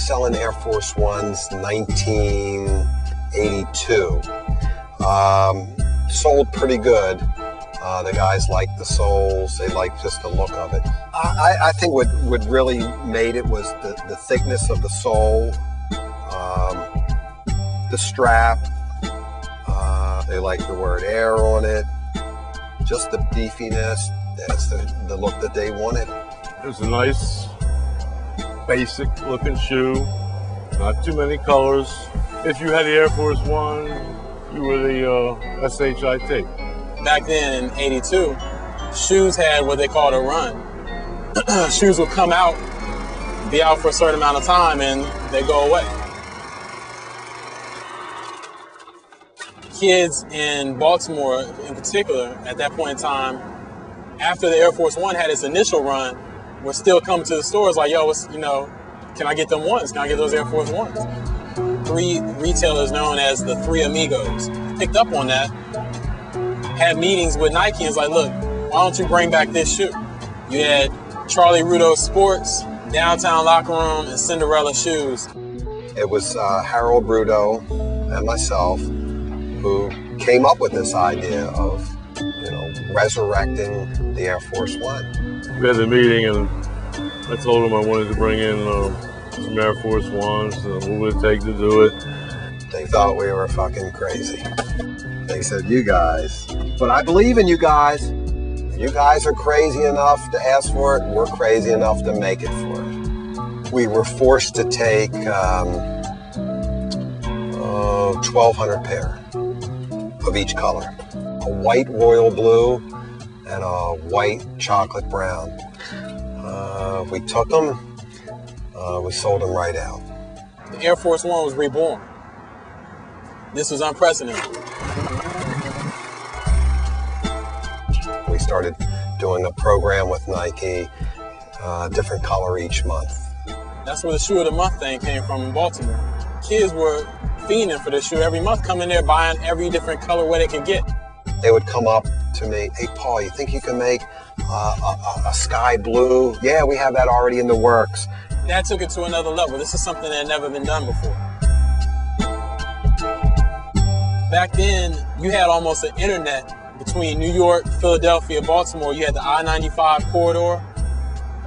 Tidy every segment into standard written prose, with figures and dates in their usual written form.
selling Air Force Ones 1982. Sold pretty good. The guys liked the soles. They liked just the look of it. I think what really made it was the thickness of the sole, the strap. They liked the word Air on it. Just the beefiness. That's the look that they wanted. It was a nice, basic looking shoe. Not too many colors. If you had the Air Force One, you were the SHIT. Back then in '82, shoes had what they called a run. Shoes would come out, be out for a certain amount of time, and they go away. Kids in Baltimore, in particular, at that point in time, after the Air Force One had its initial run, were still coming to the stores like, yo, can I get them ones? Can I get those Air Force Ones? 3 retailers known as the Three Amigos picked up on that, had meetings with Nike and was like, look, why don't you bring back this shoe? You had Charlie Rudo's Sports, Downtown Locker Room, and Cinderella Shoes. It was Harold Rudo and myself who came up with this idea of, resurrecting the Air Force One. We had a meeting and I told them I wanted to bring in some Air Force Ones, what would it take to do it? They thought we were fucking crazy. They said, you guys, but I believe in you guys. You guys are crazy enough to ask for it. We're crazy enough to make it for it. We were forced to take 1,200 pair of each color. A white royal blue and a white chocolate brown. We took them, we sold them right out. The Air Force One was reborn. This was unprecedented. We started doing a program with Nike, different color each month. That's where the Shoe of the Month thing came from in Baltimore. Kids were fiending for this shoe every month, coming there buying every different colorway they could get. They would come up to me, hey Paul, you think you can make a sky blue? Yeah, we have that already in the works. That took it to another level. This is something that had never been done before. Back then, you had almost an internet between New York, Philadelphia, Baltimore. You had the I-95 corridor,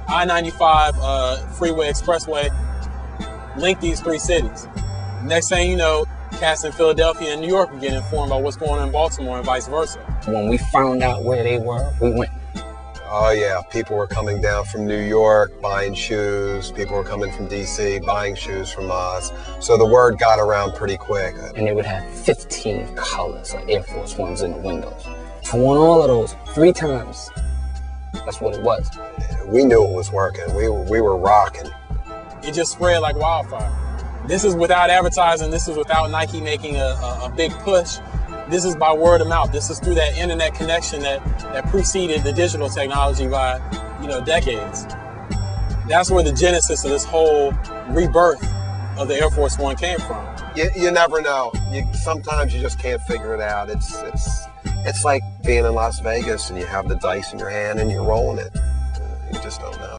I-95 freeway, expressway, linked these 3 cities. Next thing you know, cats in Philadelphia and New York were getting informed about what's going on in Baltimore and vice versa. When we found out where they were, we went. Oh yeah, people were coming down from New York buying shoes. People were coming from DC buying shoes from us. So the word got around pretty quick. And they would have 15 colors of Air Force Ones in the windows. I won all of those 3 times. That's what it was. We knew it was working. We were rocking. It just spread like wildfire. This is without advertising. This is without Nike making a big push. This is by word of mouth. This is through that internet connection that preceded the digital technology by, decades. That's where the genesis of this whole rebirth of the Air Force One came from. You never know. Sometimes you just can't figure it out. It's like being in Las Vegas and you have the dice in your hand and you're rolling it. You just don't know.